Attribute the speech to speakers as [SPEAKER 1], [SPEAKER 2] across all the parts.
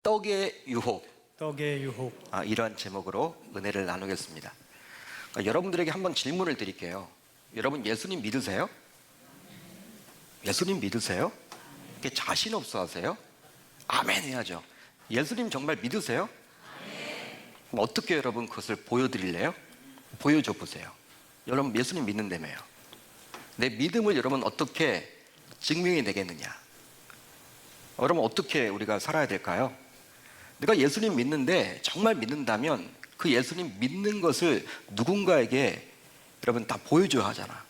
[SPEAKER 1] 떡의 유혹,
[SPEAKER 2] 떡의 유혹.
[SPEAKER 1] 이러한 제목으로 은혜를 나누겠습니다. 여러분들에게 한번 질문을 드릴게요. 여러분 예수님 믿으세요? 예수님 믿으세요? 이렇게 자신 없어 하세요? 아멘 해야죠. 예수님 정말 믿으세요? 그럼 어떻게 여러분 그것을 보여드릴래요? 보여줘 보세요. 여러분 예수님 믿는다며요. 내 믿음을 여러분 어떻게 증명해 내겠느냐? 여러분 어떻게 우리가 살아야 될까요? 내가 예수님 믿는데 정말 믿는다면 그 예수님 믿는 것을 누군가에게 여러분 다 보여줘야 하잖아.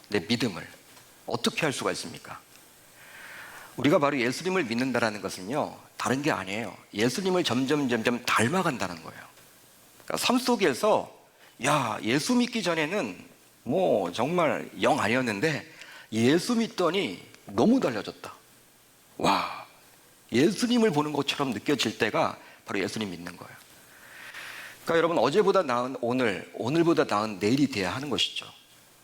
[SPEAKER 1] 내 믿음을 어떻게 할 수가 있습니까? 우리가 바로 예수님을 믿는다는 것은요 다른 게 아니에요. 예수님을 점점 닮아간다는 거예요. 그러니까 삶 속에서 예수 믿기 전에는 뭐 정말 영 아니었는데 예수 믿더니 너무 달라졌다. 와, 예수님을 보는 것처럼 느껴질 때가 바로 예수님 믿는 거예요. 그러니까 여러분 어제보다 나은 오늘, 오늘보다 나은 내일이 돼야 하는 것이죠.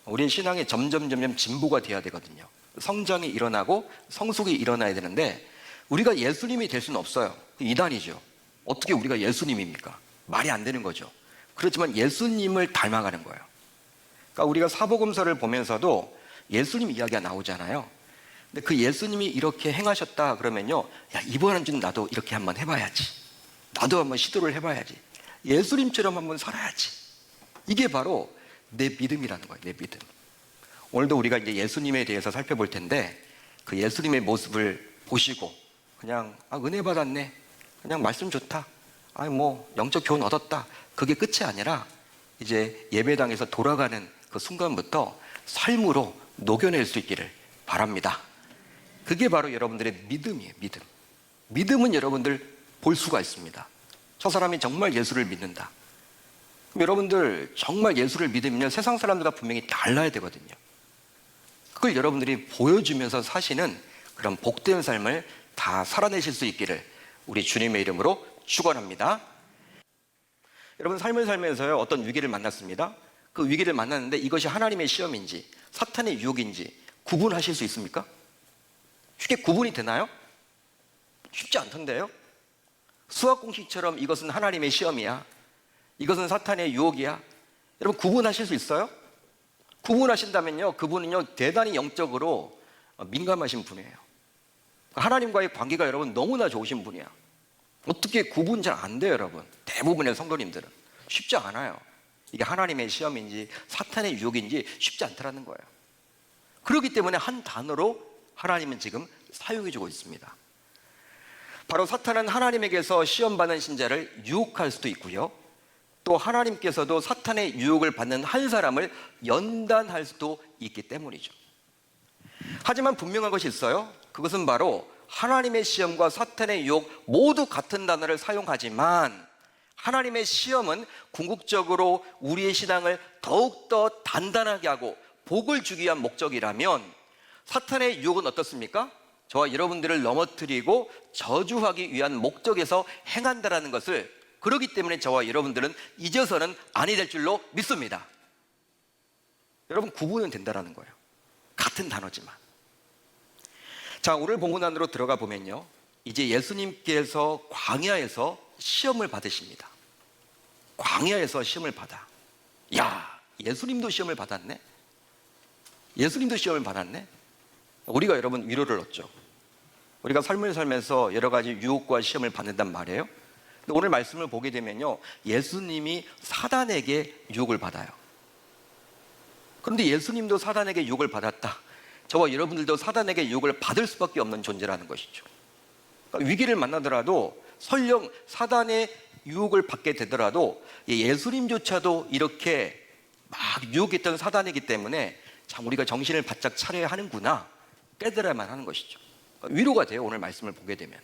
[SPEAKER 1] 우리의 신앙이 점점 진보가 돼야 되거든요. 성장이 일어나고 성숙이 일어나야 되는데 우리가 예수님이 될 수는 없어요. 이단이죠. 어떻게 우리가 예수님입니까? 말이 안 되는 거죠. 그렇지만 예수님을 닮아가는 거예요. 그러니까 우리가 사복음서를 보면서도 예수님 이야기가 나오잖아요. 근데 그 예수님이 이렇게 행하셨다 그러면요, 이번 한 주는 나도 이렇게 한번 해봐야지. 나도 한번 시도를 해봐야지. 예수님처럼 한번 살아야지. 이게 바로 내 믿음이라는 거예요. 내 믿음. 오늘도 우리가 이제 예수님에 대해서 살펴볼 텐데 그 예수님의 모습을 보시고 그냥 은혜 받았네, 그냥 말씀 좋다, 뭐 영적 교훈 얻었다, 그게 끝이 아니라 이제 예배당에서 돌아가는 그 순간부터 삶으로 녹여낼 수 있기를 바랍니다. 그게 바로 여러분들의 믿음이에요. 믿음. 믿음은 여러분들 볼 수가 있습니다. 저 사람이 정말 예수를 믿는다. 그럼 여러분들 정말 예수를 믿으면 세상 사람들과 분명히 달라야 되거든요. 그걸 여러분들이 보여주면서 사시는 그런 복된 삶을 다 살아내실 수 있기를 우리 주님의 이름으로 축원합니다. 여러분 삶을 살면서요 어떤 위기를 만났습니다. 그 위기를 만났는데 이것이 하나님의 시험인지 사탄의 유혹인지 구분하실 수 있습니까? 쉽게 구분이 되나요? 쉽지 않던데요. 수학 공식처럼 이것은 하나님의 시험이야, 이것은 사탄의 유혹이야, 여러분 구분하실 수 있어요? 구분하신다면요 그분은요 대단히 영적으로 민감하신 분이에요. 하나님과의 관계가 여러분 너무나 좋으신 분이야. 어떻게 구분 잘 안 돼요 여러분. 대부분의 성도님들은 쉽지 않아요. 이게 하나님의 시험인지 사탄의 유혹인지 쉽지 않다라는 거예요. 그렇기 때문에 한 단어로 하나님은 지금 사용해주고 있습니다. 바로 사탄은 하나님에게서 시험받는 신자를 유혹할 수도 있고요, 또 하나님께서도 사탄의 유혹을 받는 한 사람을 연단할 수도 있기 때문이죠. 하지만 분명한 것이 있어요. 그것은 바로 하나님의 시험과 사탄의 유혹 모두 같은 단어를 사용하지만 하나님의 시험은 궁극적으로 우리의 신앙을 더욱더 단단하게 하고 복을 주기 위한 목적이라면 사탄의 유혹은 어떻습니까? 저와 여러분들을 넘어뜨리고 저주하기 위한 목적에서 행한다라는 것을, 그렇기 때문에 저와 여러분들은 잊어서는 아니 될 줄로 믿습니다. 여러분 구분은 된다라는 거예요. 같은 단어지만. 자, 오늘 본문 안으로 들어가 보면요, 이제 예수님께서 광야에서 시험을 받으십니다. 광야에서 시험을 받아. 예수님도 시험을 받았네? 예수님도 시험을 받았네? 우리가 여러분 위로를 얻죠. 우리가 삶을 살면서 여러 가지 유혹과 시험을 받는단 말이에요. 근데 오늘 말씀을 보게 되면요, 예수님이 사단에게 유혹을 받아요. 그런데 예수님도 사단에게 유혹을 받았다. 저와 여러분들도 사단에게 유혹을 받을 수밖에 없는 존재라는 것이죠. 그러니까 위기를 만나더라도 설령 사단의 유혹을 받게 되더라도 예수님조차도 이렇게 막 유혹했던 사단이기 때문에 참 우리가 정신을 바짝 차려야 하는구나 깨달아야만 하는 것이죠. 그러니까 위로가 돼요. 오늘 말씀을 보게 되면.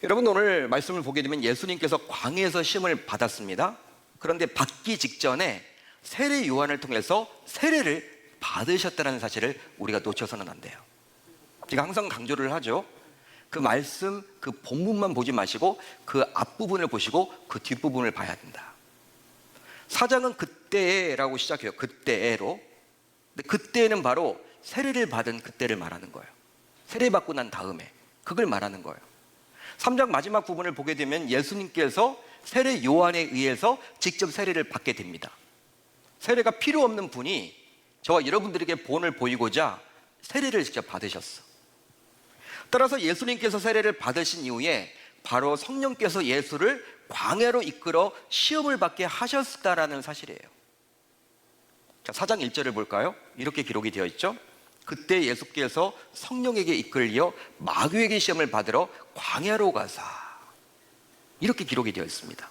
[SPEAKER 1] 여러분 오늘 말씀을 보게 되면 예수님께서 광야에서 시험을 받았습니다. 그런데 받기 직전에 세례 요한을 통해서 세례를 받으셨다는 사실을 우리가 놓쳐서는 안 돼요. 제가 항상 강조를 하죠. 그 말씀, 그 본문만 보지 마시고 그 앞부분을 보시고 그 뒷부분을 봐야 된다. 사장은 그때라고 시작해요. 그때로. 근데 그때는 바로 세례를 받은 그때를 말하는 거예요. 세례받고 난 다음에 그걸 말하는 거예요. 3장 마지막 부분을 보게 되면 예수님께서 세례 요한에 의해서 직접 세례를 받게 됩니다. 세례가 필요 없는 분이 저와 여러분들에게 본을 보이고자 세례를 직접 받으셨어. 따라서 예수님께서 세례를 받으신 이후에 바로 성령께서 예수를 광야로 이끌어 시험을 받게 하셨다라는 사실이에요. 자, 4장 1절을 볼까요? 이렇게 기록이 되어 있죠. 그때 예수께서 성령에게 이끌려 마귀에게 시험을 받으러 광야로 가사, 이렇게 기록이 되어 있습니다.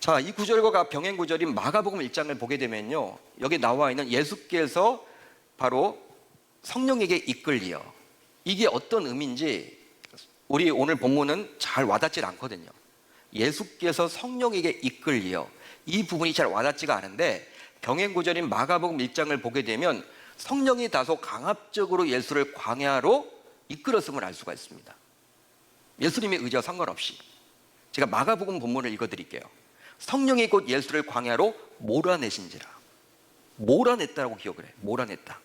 [SPEAKER 1] 자, 이 구절과 병행 구절인 마가복음 1장을 보게 되면요, 여기 나와 있는 예수께서 바로 성령에게 이끌려, 이게 어떤 의미인지 우리 오늘 본문은 잘 와닿질 않거든요. 예수께서 성령에게 이끌려, 이 부분이 잘 와닿지가 않은데 병행 구절인 마가복음 1장을 보게 되면 성령이 다소 강압적으로 예수를 광야로 이끌었음을 알 수가 있습니다. 예수님의 의지와 상관없이. 제가 마가복음 본문을 읽어드릴게요. 성령이 곧 예수를 광야로 몰아내신지라. 몰아냈다라고 기억을 해. 몰아냈다.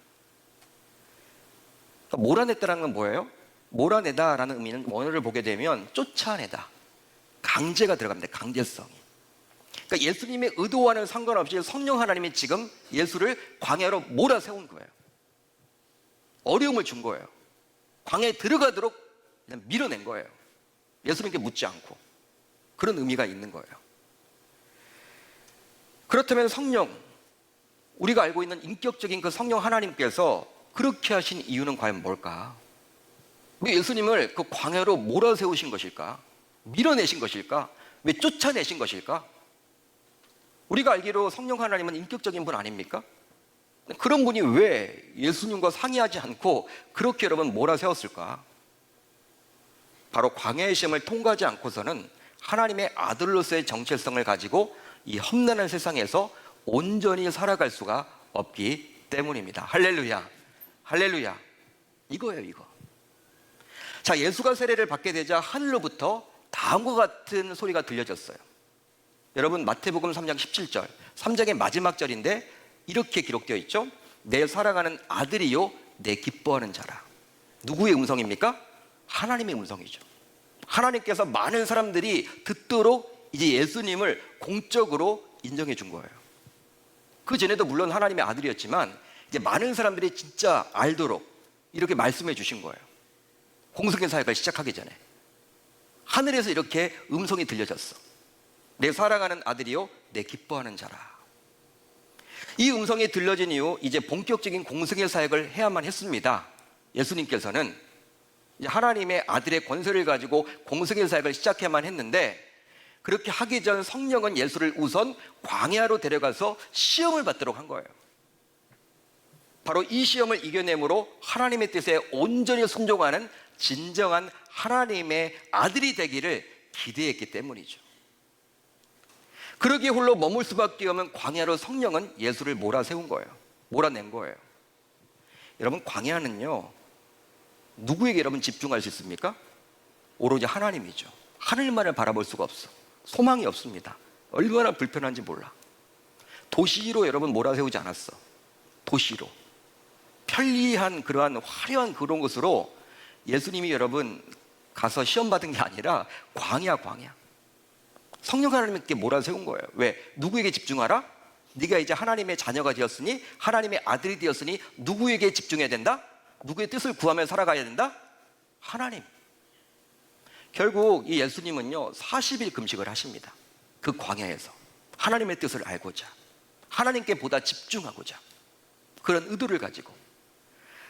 [SPEAKER 1] 몰아냈다라는 건 뭐예요? 몰아내다라는 의미는 원어를 보게 되면 쫓아내다, 강제가 들어갑니다. 강제성이. 그러니까 예수님의 의도와는 상관없이 성령 하나님이 지금 예수를 광야로 몰아세운 거예요. 어려움을 준 거예요. 광야에 들어가도록 그냥 밀어낸 거예요. 예수님께 묻지 않고. 그런 의미가 있는 거예요. 그렇다면 성령, 우리가 알고 있는 인격적인 그 성령 하나님께서 그렇게 하신 이유는 과연 뭘까? 왜 예수님을 그 광야로 몰아세우신 것일까? 밀어내신 것일까? 왜 쫓아내신 것일까? 우리가 알기로 성령 하나님은 인격적인 분 아닙니까? 그런 분이 왜 예수님과 상의하지 않고 그렇게 여러분 몰아세웠을까? 바로 광야의 시험을 통과하지 않고서는 하나님의 아들로서의 정체성을 가지고 이 험난한 세상에서 온전히 살아갈 수가 없기 때문입니다. 할렐루야, 할렐루야. 이거예요, 이거. 자, 예수가 세례를 받게 되자 하늘로부터 다음과 같은 소리가 들려졌어요. 여러분, 마태복음 3장 17절, 3장의 마지막 절인데 이렇게 기록되어 있죠. 내 사랑하는 아들이요 내 기뻐하는 자라. 누구의 음성입니까? 하나님의 음성이죠. 하나님께서 많은 사람들이 듣도록 이제 예수님을 공적으로 인정해 준 거예요. 그 전에도 물론 하나님의 아들이었지만 이제 많은 사람들이 진짜 알도록 이렇게 말씀해 주신 거예요. 공생의 사역을 시작하기 전에 하늘에서 이렇게 음성이 들려졌어. 내 사랑하는 아들이요 내 기뻐하는 자라. 이 음성이 들려진 이후 이제 본격적인 공생의 사역을 해야만 했습니다. 예수님께서는 하나님의 아들의 권세를 가지고 공생의 사역을 시작해야만 했는데, 그렇게 하기 전 성령은 예수를 우선 광야로 데려가서 시험을 받도록 한 거예요. 바로 이 시험을 이겨내므로 하나님의 뜻에 온전히 순종하는 진정한 하나님의 아들이 되기를 기대했기 때문이죠. 그러기에 홀로 머물 수밖에 없는 광야로 성령은 예수를 몰아세운 거예요. 몰아낸 거예요. 여러분, 광야는요, 누구에게 여러분 집중할 수 있습니까? 오로지 하나님이죠. 하늘만을 바라볼 수가 없어. 소망이 없습니다. 얼마나 불편한지 몰라. 도시로 여러분 몰아세우지 않았어. 도시로. 편리한 그러한 화려한 그런 곳으로 예수님이 여러분 가서 시험 받은 게 아니라 광야. 성령 하나님께 몰아세운 거예요. 왜? 누구에게 집중하라? 네가 이제 하나님의 자녀가 되었으니, 하나님의 아들이 되었으니 누구에게 집중해야 된다? 누구의 뜻을 구하며 살아가야 된다? 하나님. 결국 이 예수님은요 40일 금식을 하십니다. 그 광야에서 하나님의 뜻을 알고자, 하나님께 보다 집중하고자, 그런 의도를 가지고.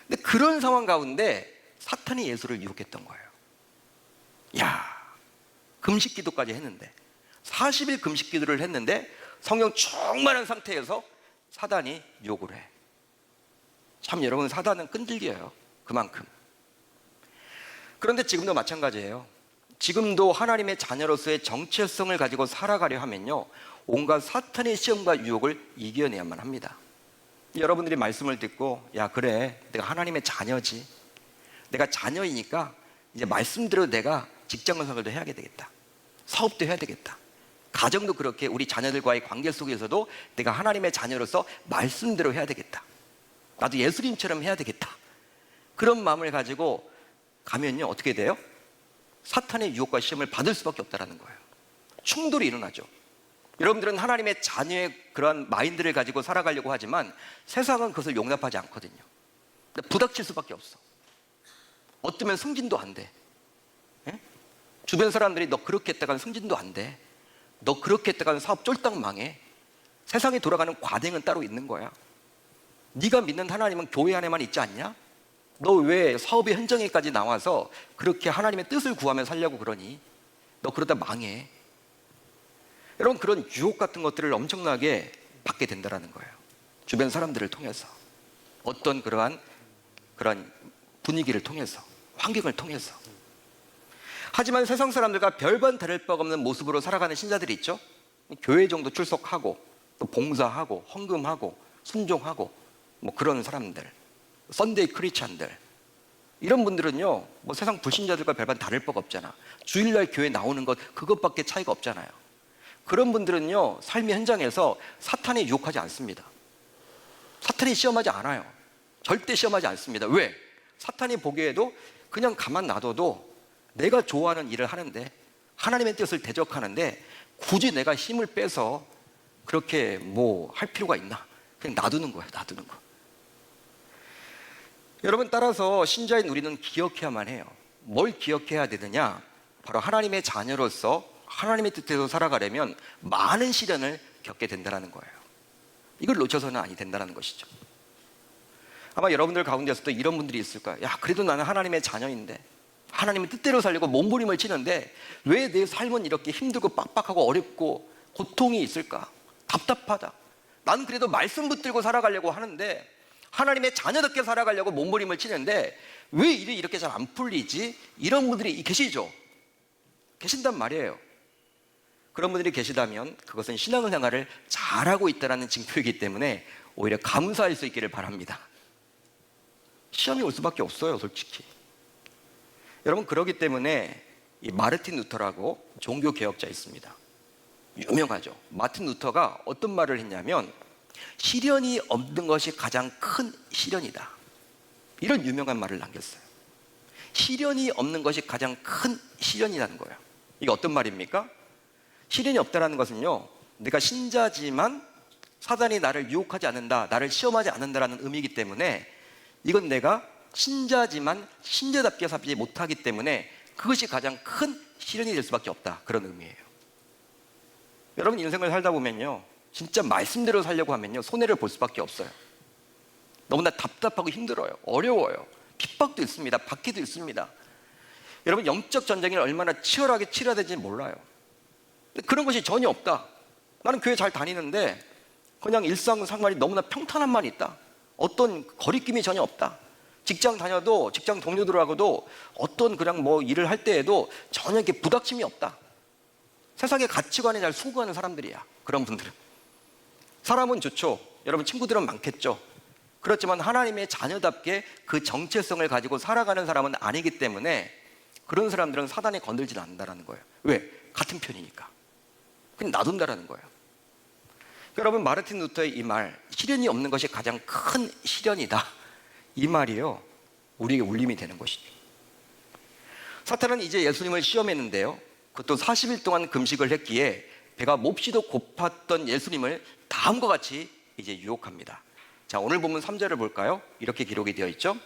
[SPEAKER 1] 근데 그런 상황 가운데 사탄이 예수를 유혹했던 거예요. 야, 금식 기도까지 했는데, 40일 금식 기도를 했는데 성령 충만한 상태에서 사단이 유혹을 해. 참 여러분, 사단은 끈질겨요. 그만큼. 그런데 지금도 마찬가지예요. 지금도 하나님의 자녀로서의 정체성을 가지고 살아가려 하면요, 온갖 사탄의 시험과 유혹을 이겨내야만 합니다. 여러분들이 말씀을 듣고, 야 그래, 내가 하나님의 자녀지, 내가 자녀이니까 이제 말씀대로 내가 직장 생활도 해야 되겠다, 사업도 해야 되겠다, 가정도 그렇게 우리 자녀들과의 관계 속에서도 내가 하나님의 자녀로서 말씀대로 해야 되겠다, 나도 예수님처럼 해야 되겠다, 그런 마음을 가지고 가면요 어떻게 돼요? 사탄의 유혹과 시험을 받을 수밖에 없다는 거예요. 충돌이 일어나죠. 여러분들은 하나님의 자녀의 그러한 마인드를 가지고 살아가려고 하지만 세상은 그것을 용납하지 않거든요. 부닥칠 수밖에 없어. 어쩌면 승진도 안 돼. 예? 주변 사람들이 너 그렇게 했다가는 승진도 안 돼. 너 그렇게 했다가는 사업 쫄딱 망해. 세상에 돌아가는 과정은 따로 있는 거야. 네가 믿는 하나님은 교회 안에만 있지 않냐? 너 왜 사업의 현장에까지 나와서 그렇게 하나님의 뜻을 구하며 살려고 그러니? 너 그러다 망해. 여러분, 그런 유혹 같은 것들을 엄청나게 받게 된다는 거예요. 주변 사람들을 통해서, 어떤 그러한 분위기를 통해서, 환경을 통해서. 하지만 세상 사람들과 별반 다를 바 없는 모습으로 살아가는 신자들이 있죠. 교회 정도 출석하고 또 봉사하고 헌금하고 순종하고 뭐 그런 사람들, 썬데이 크리스찬들, 이런 분들은요, 뭐 세상 불신자들과 별반 다를 바가 없잖아. 주일날 교회 나오는 것 그것밖에 차이가 없잖아요. 그런 분들은요, 삶의 현장에서 사탄에 유혹하지 않습니다. 사탄이 시험하지 않아요. 절대 시험하지 않습니다. 왜? 사탄이 보기에도 그냥 가만 놔둬도 내가 좋아하는 일을 하는데, 하나님의 뜻을 대적하는데 굳이 내가 힘을 빼서 그렇게 뭐 할 필요가 있나? 그냥 놔두는 거예요. 놔두는 거. 여러분, 따라서 신자인 우리는 기억해야만 해요. 뭘 기억해야 되느냐? 바로 하나님의 자녀로서 하나님의 뜻대로 살아가려면 많은 시련을 겪게 된다는 거예요. 이걸 놓쳐서는 아니 된다는 것이죠. 아마 여러분들 가운데서도 이런 분들이 있을 거예요. 야, 그래도 나는 하나님의 자녀인데, 하나님의 뜻대로 살려고 몸부림을 치는데 왜 내 삶은 이렇게 힘들고 빡빡하고 어렵고 고통이 있을까? 답답하다. 나는 그래도 말씀 붙들고 살아가려고 하는데, 하나님의 자녀답게 살아가려고 몸부림을 치는데 왜 일이 이렇게 잘 안 풀리지? 이런 분들이 계시죠? 계신단 말이에요. 그런 분들이 계시다면 그것은 신앙생활을 잘하고 있다는 징표이기 때문에 오히려 감사할 수 있기를 바랍니다. 시험이 올 수밖에 없어요, 솔직히. 여러분, 그렇기 때문에 이 마르틴 루터라고 종교개혁자 있습니다. 유명하죠. 마틴 루터가 어떤 말을 했냐면, 시련이 없는 것이 가장 큰 시련이다. 이런 유명한 말을 남겼어요. 시련이 없는 것이 가장 큰 시련이라는 거예요. 이게 어떤 말입니까? 시련이 없다는 것은요, 내가 신자지만 사단이 나를 유혹하지 않는다, 나를 시험하지 않는다라는 의미이기 때문에, 이건 내가 신자지만 신자답게 살지 못하기 때문에 그것이 가장 큰 시련이 될 수밖에 없다, 그런 의미예요. 여러분, 인생을 살다 보면요, 진짜 말씀대로 살려고 하면요, 손해를 볼 수밖에 없어요. 너무나 답답하고 힘들어요. 어려워요. 핍박도 있습니다. 박해도 있습니다. 여러분, 영적 전쟁이 얼마나 치열하게 치러야 될지 몰라요. 그런 것이 전혀 없다. 나는 교회 잘 다니는데 그냥 일상생활이 너무나 평탄함만 있다. 어떤 거리낌이 전혀 없다. 직장 다녀도 직장 동료들하고도 어떤 그냥 뭐 일을 할 때에도 전혀 이렇게 부닥침이 없다. 세상의 가치관에 잘 순구하는 사람들이야. 그런 분들은. 사람은 좋죠. 여러분, 친구들은 많겠죠. 그렇지만 하나님의 자녀답게 그 정체성을 가지고 살아가는 사람은 아니기 때문에 그런 사람들은 사단이 건들지 않는다는 거예요. 왜? 같은 편이니까. 그냥 놔둔다는 거예요. 여러분, 마르틴 루터의 이 말, 시련이 없는 것이 가장 큰 시련이다, 이 말이요, 우리에게 울림이 되는 것이죠. 사탄은 이제 예수님을 시험했는데요, 그것도 40일 동안 금식을 했기에 배가 몹시도 고팠던 예수님을 다음과 같이 이제 유혹합니다. 자, 오늘 본문 3절을 볼까요? 이렇게 기록이 되어 있죠.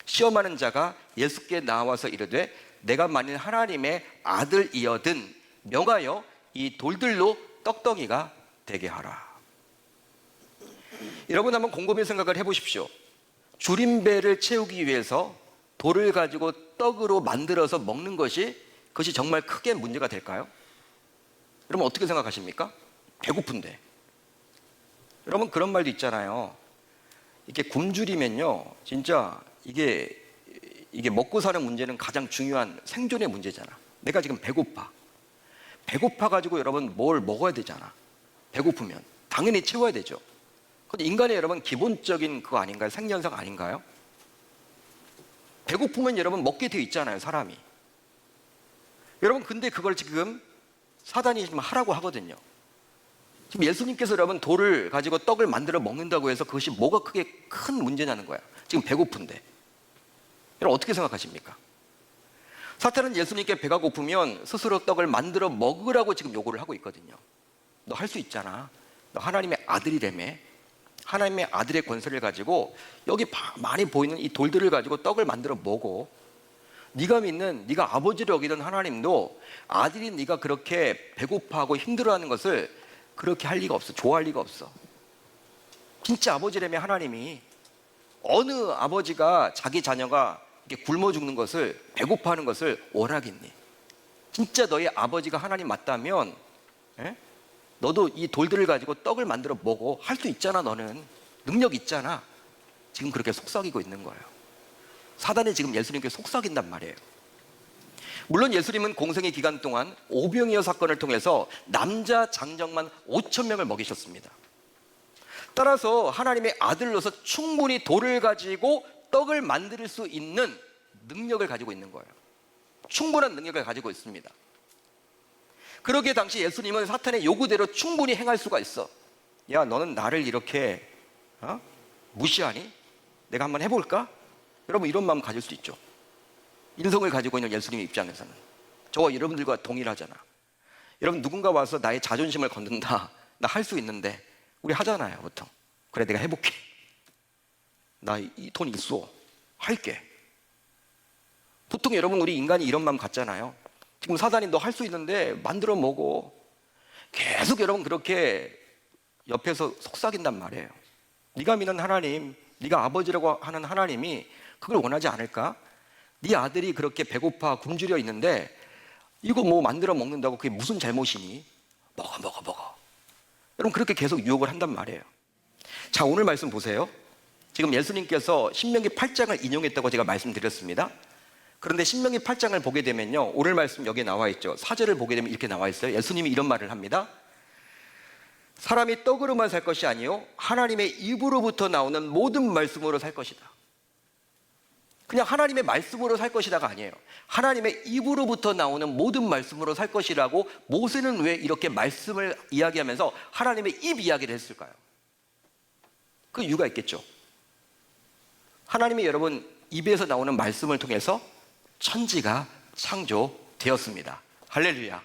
[SPEAKER 1] 시험하는 자가 예수께 나와서 이르되 내가 만일 하나님의 아들이어든 명하여 이 돌들로 떡덩이가 되게 하라. 여러분, 한번 곰곰이 생각을 해보십시오. 줄임배를 채우기 위해서 돌을 가지고 떡으로 만들어서 먹는 그것이 정말 크게 문제가 될까요? 여러분, 어떻게 생각하십니까? 배고픈데. 여러분, 그런 말도 있잖아요. 이렇게 굶주리면요, 진짜 이게 먹고 사는 문제는 가장 중요한 생존의 문제잖아. 내가 지금 배고파가지고 여러분 뭘 먹어야 되잖아. 배고프면 당연히 채워야 되죠. 근데 인간의 여러분 기본적인 그거 아닌가요? 생리현상 아닌가요? 배고프면 여러분 먹게 되어 있잖아요, 사람이. 여러분, 근데 그걸 지금 사단이 지금 하라고 하거든요. 지금 예수님께서 여러분 돌을 가지고 떡을 만들어 먹는다고 해서 그것이 뭐가 크게 큰 문제냐는 거야. 지금 배고픈데. 여러분, 어떻게 생각하십니까? 사탄은 예수님께 배가 고프면 스스로 떡을 만들어 먹으라고 지금 요구를 하고 있거든요. 너 할 수 있잖아. 너 하나님의 아들이라며. 하나님의 아들의 권세를 가지고 여기 많이 보이는 이 돌들을 가지고 떡을 만들어 먹어. 네가 믿는, 네가 아버지를 여기던 하나님도 아들인 네가 그렇게 배고파하고 힘들어하는 것을 그렇게 할 리가 없어. 좋아할 리가 없어. 진짜 아버지라며 하나님이. 어느 아버지가 자기 자녀가 이렇게 굶어 죽는 것을, 배고파하는 것을 원하겠니? 진짜 너희 아버지가 하나님 맞다면 너도 이 돌들을 가지고 떡을 만들어 먹어. 할 수 있잖아. 너는 능력 있잖아. 지금 그렇게 속삭이고 있는 거예요. 사단이 지금 예수님께 속삭인단 말이에요. 물론 예수님은 공생의 기간 동안 오병이어 사건을 통해서 남자 장정만 5천 명을 먹이셨습니다. 따라서 하나님의 아들로서 충분히 돌을 가지고 떡을 만들 수 있는 능력을 가지고 있는 거예요. 충분한 능력을 가지고 있습니다. 그러기에 당시 예수님은 사탄의 요구대로 충분히 행할 수가 있어. 야, 너는 나를 이렇게 무시하니? 내가 한번 해볼까? 여러분, 이런 마음 가질 수 있죠. 인성을 가지고 있는 예수님의 입장에서는. 저와 여러분들과 동일하잖아. 여러분, 누군가 와서 나의 자존심을 건든다. 나 할 수 있는데. 우리 하잖아요, 보통. 그래, 내가 해볼게. 나 이 돈 있어. 할게. 보통 여러분, 우리 인간이 이런 마음 갖잖아요. 지금 사단이 너 할 수 있는데 만들어 먹어. 계속 여러분 그렇게 옆에서 속삭인단 말이에요. 네가 믿는 하나님, 네가 아버지라고 하는 하나님이 그걸 원하지 않을까? 네 아들이 그렇게 배고파 굶주려 있는데 이거 뭐 만들어 먹는다고 그게 무슨 잘못이니? 먹어. 여러분 그렇게 계속 유혹을 한단 말이에요. 자, 오늘 말씀 보세요. 지금 예수님께서 신명기 8장을 인용했다고 제가 말씀드렸습니다. 그런데 신명기 8장을 보게 되면요, 오늘 말씀 여기에 나와 있죠. 4절을 보게 되면 이렇게 나와 있어요. 예수님이 이런 말을 합니다. 사람이 떡으로만 살 것이 아니요 하나님의 입으로부터 나오는 모든 말씀으로 살 것이다. 그냥 하나님의 말씀으로 살 것이다가 아니에요. 하나님의 입으로부터 나오는 모든 말씀으로 살 것이라고 모세는 왜 이렇게 말씀을 이야기하면서 하나님의 입 이야기를 했을까요? 그 이유가 있겠죠. 하나님이 여러분 입에서 나오는 말씀을 통해서 천지가 창조되었습니다. 할렐루야.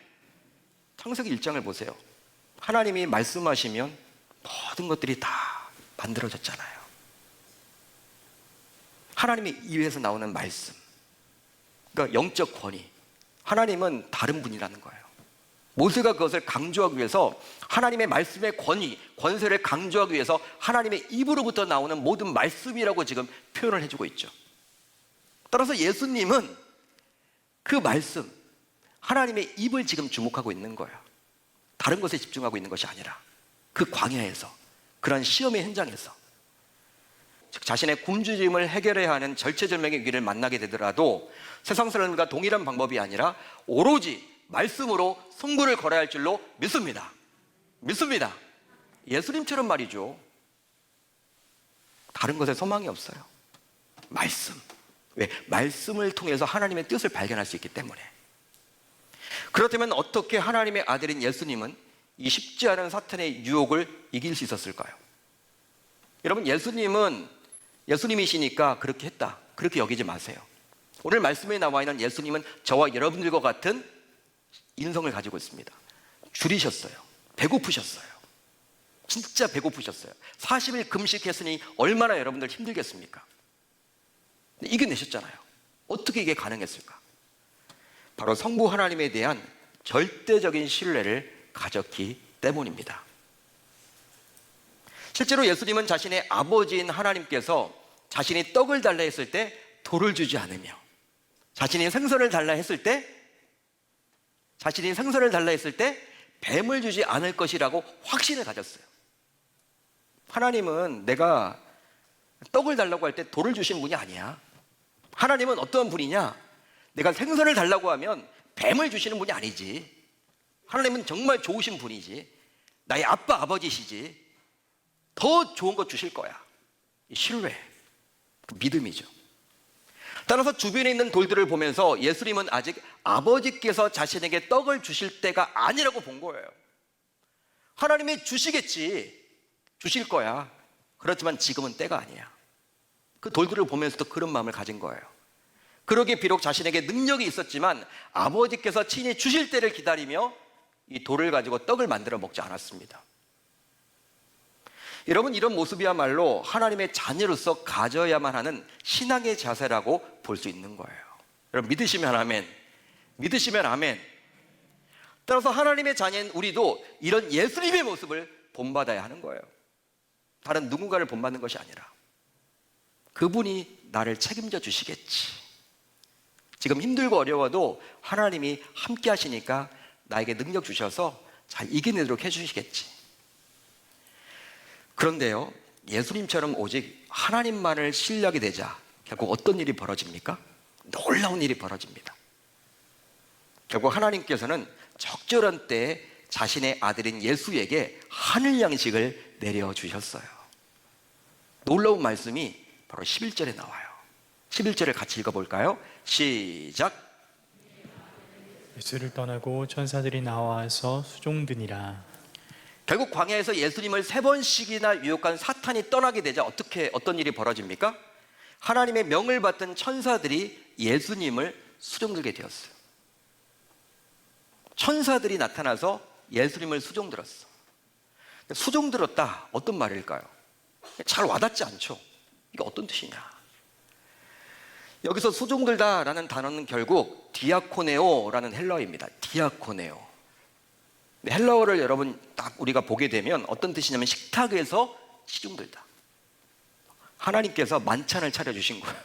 [SPEAKER 1] 창세기 1장을 보세요. 하나님이 말씀하시면 모든 것들이 다 만들어졌잖아요. 하나님의 입에서 나오는 말씀, 그러니까 영적 권위. 하나님은 다른 분이라는 거예요. 모세가 그것을 강조하기 위해서 하나님의 말씀의 권위, 권세를 강조하기 위해서 하나님의 입으로부터 나오는 모든 말씀이라고 지금 표현을 해주고 있죠. 따라서 예수님은 그 말씀, 하나님의 입을 지금 주목하고 있는 거예요. 다른 것에 집중하고 있는 것이 아니라 그 광야에서, 그런 시험의 현장에서 즉 자신의 굶주림을 해결해야 하는 절체절명의 위기를 만나게 되더라도 세상 사람과 동일한 방법이 아니라 오로지 말씀으로 승부를 걸어야 할 줄로 믿습니다. 예수님처럼 말이죠. 다른 것에 소망이 없어요. 말씀. 왜? 말씀을 통해서 하나님의 뜻을 발견할 수 있기 때문에. 그렇다면 어떻게 하나님의 아들인 예수님은 이 쉽지 않은 사탄의 유혹을 이길 수 있었을까요? 여러분, 예수님이시니까 그렇게 했다, 그렇게 여기지 마세요. 오늘 말씀에 나와 있는 예수님은 저와 여러분들과 같은 인성을 가지고 있습니다. 줄이셨어요. 배고프셨어요. 진짜 배고프셨어요. 40일 금식했으니 얼마나 여러분들 힘들겠습니까? 이겨내셨잖아요. 어떻게 이게 가능했을까? 바로 성부 하나님에 대한 절대적인 신뢰를 가졌기 때문입니다. 실제로 예수님은 자신의 아버지인 하나님께서 자신이 떡을 달라 했을 때 돌을 주지 않으며, 자신이 생선을 달라 했을 때 뱀을 주지 않을 것이라고 확신을 가졌어요. 하나님은 내가 떡을 달라고 할 때 돌을 주신 분이 아니야. 하나님은 어떤 분이냐? 내가 생선을 달라고 하면 뱀을 주시는 분이 아니지. 하나님은 정말 좋으신 분이지. 나의 아빠, 아버지시지. 더 좋은 거 주실 거야. 신뢰, 믿음이죠. 따라서 주변에 있는 돌들을 보면서 예수님은 아직 아버지께서 자신에게 떡을 주실 때가 아니라고 본 거예요. 하나님이 주시겠지. 주실 거야. 그렇지만 지금은 때가 아니야. 그 돌들을 보면서도 그런 마음을 가진 거예요. 그러기에 비록 자신에게 능력이 있었지만 아버지께서 친히 주실 때를 기다리며 이 돌을 가지고 떡을 만들어 먹지 않았습니다. 여러분, 이런 모습이야말로 하나님의 자녀로서 가져야만 하는 신앙의 자세라고 볼 수 있는 거예요. 여러분, 믿으시면 아멘. 믿으시면 아멘. 따라서 하나님의 자녀인 우리도 이런 예수님의 모습을 본받아야 하는 거예요. 다른 누군가를 본받는 것이 아니라 그분이 나를 책임져 주시겠지. 지금 힘들고 어려워도 하나님이 함께 하시니까 나에게 능력 주셔서 잘 이겨내도록 해주시겠지. 그런데요, 예수님처럼 오직 하나님만을 신뢰하게 되자 결국 어떤 일이 벌어집니까? 놀라운 일이 벌어집니다. 결국 하나님께서는 적절한 때에 자신의 아들인 예수에게 하늘 양식을 내려주셨어요. 놀라운 말씀이 바로 11절에 나와요. 11절을 같이 읽어볼까요? 시작.
[SPEAKER 2] 예수를 떠나고 천사들이 나와서 수종드니라.
[SPEAKER 1] 결국 광야에서 예수님을 3번씩이나 유혹한 사탄이 떠나게 되자 어떤 일이 벌어집니까? 하나님의 명을 받던 천사들이 예수님을 수종들게 되었어요. 천사들이 나타나서 예수님을 수종들었어. 수종들었다, 어떤 말일까요? 잘 와닿지 않죠? 이게 어떤 뜻이냐? 여기서 수종들다라는 단어는 결국 디아코네오라는 헬라어입니다. 디아코네오. 헬라어를 여러분 딱 우리가 보게 되면 어떤 뜻이냐면 식탁에서 시중들다. 하나님께서 만찬을 차려주신 거예요.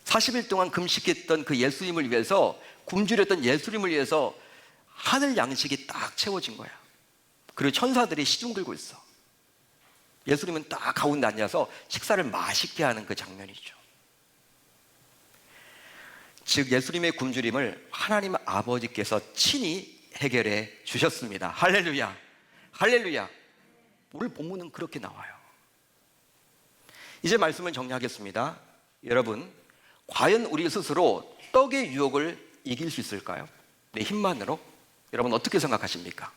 [SPEAKER 1] 40일 동안 금식했던 그 예수님을 위해서, 굶주렸던 예수님을 위해서 하늘 양식이 딱 채워진 거야. 그리고 천사들이 시중 들고 있어. 예수님은 딱 가운데 앉아서 식사를 맛있게 하는 그 장면이죠. 즉 예수님의 굶주림을 하나님 아버지께서 친히 해결해 주셨습니다. 할렐루야, 할렐루야. 오늘 본문은 그렇게 나와요. 이제 말씀을 정리하겠습니다. 여러분, 과연 우리 스스로 떡의 유혹을 이길 수 있을까요? 내 힘만으로? 여러분 어떻게 생각하십니까?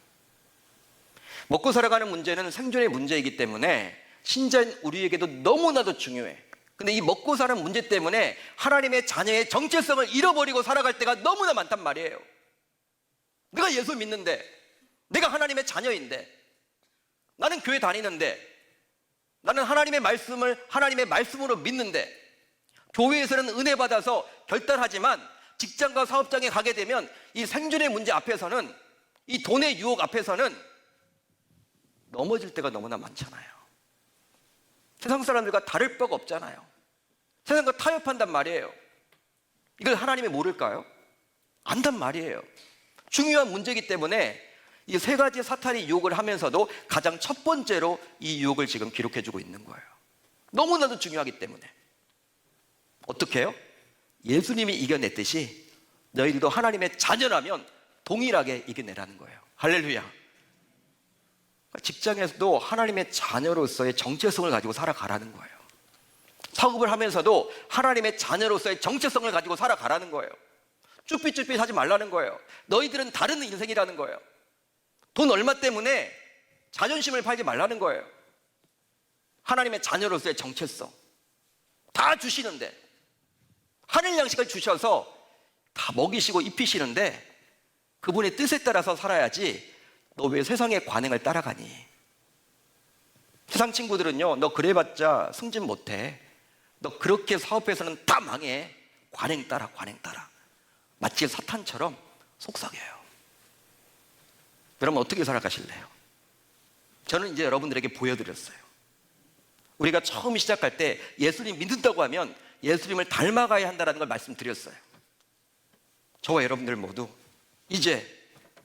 [SPEAKER 1] 먹고 살아가는 문제는 생존의 문제이기 때문에 신자인 우리에게도 너무나도 중요해. 근데 이 먹고 사는 문제 때문에 하나님의 자녀의 정체성을 잃어버리고 살아갈 때가 너무나 많단 말이에요. 내가 예수 믿는데, 내가 하나님의 자녀인데, 나는 교회 다니는데, 나는 하나님의 말씀을 하나님의 말씀으로 믿는데, 교회에서는 은혜 받아서 결단하지만 직장과 사업장에 가게 되면 이 생존의 문제 앞에서는, 이 돈의 유혹 앞에서는 넘어질 때가 너무나 많잖아요. 세상 사람들과 다를 바가 없잖아요. 세상과 타협한단 말이에요. 이걸 하나님이 모를까요? 안단 말이에요. 중요한 문제이기 때문에 이 3가지 사탄이 유혹을 하면서도 가장 첫 번째로 이 유혹을 지금 기록해주고 있는 거예요. 너무나도 중요하기 때문에. 어떻게 해요? 예수님이 이겨냈듯이 너희들도 하나님의 자녀라면 동일하게 이겨내라는 거예요. 할렐루야. 직장에서도 하나님의 자녀로서의 정체성을 가지고 살아가라는 거예요. 사업을 하면서도 하나님의 자녀로서의 정체성을 가지고 살아가라는 거예요. 쭈삣쭈삣 하지 말라는 거예요. 너희들은 다른 인생이라는 거예요. 돈 얼마 때문에 자존심을 팔지 말라는 거예요. 하나님의 자녀로서의 정체성 다 주시는데, 하늘 양식을 주셔서 다 먹이시고 입히시는데 그분의 뜻에 따라서 살아야지 너 왜 세상의 관행을 따라가니? 세상 친구들은요, 너 그래봤자 승진 못해, 너 그렇게 사업해서는 다 망해, 관행 따라 관행 따라. 마치 사탄처럼 속삭여요. 여러분 어떻게 살아가실래요? 저는 이제 여러분들에게 보여드렸어요. 우리가 처음 시작할 때 예수님 믿는다고 하면 예수님을 닮아가야 한다는 걸 말씀드렸어요. 저와 여러분들 모두 이제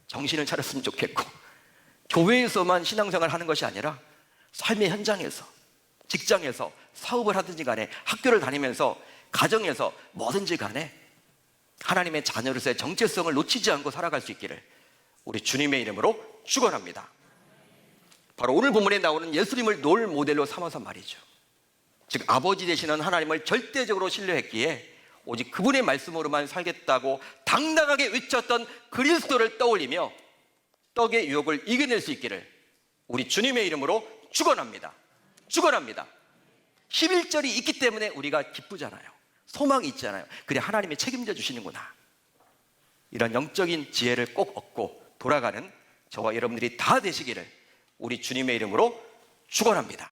[SPEAKER 1] 정신을 차렸으면 좋겠고, 교회에서만 신앙생활을 하는 것이 아니라 삶의 현장에서, 직장에서, 사업을 하든지 간에, 학교를 다니면서, 가정에서 뭐든지 간에 하나님의 자녀로서의 정체성을 놓치지 않고 살아갈 수 있기를 우리 주님의 이름으로 축원합니다. 바로 오늘 본문에 나오는 예수님을 롤 모델로 삼아서 말이죠. 즉 아버지 되시는 하나님을 절대적으로 신뢰했기에 오직 그분의 말씀으로만 살겠다고 당당하게 외쳤던 그리스도를 떠올리며 떡의 유혹을 이겨낼 수 있기를 우리 주님의 이름으로 축원합니다. 축원합니다. 11절이 있기 때문에 우리가 기쁘잖아요. 소망이 있잖아요. 그래, 하나님이 책임져 주시는구나. 이런 영적인 지혜를 꼭 얻고 돌아가는 저와 여러분들이 다 되시기를 우리 주님의 이름으로 축원합니다.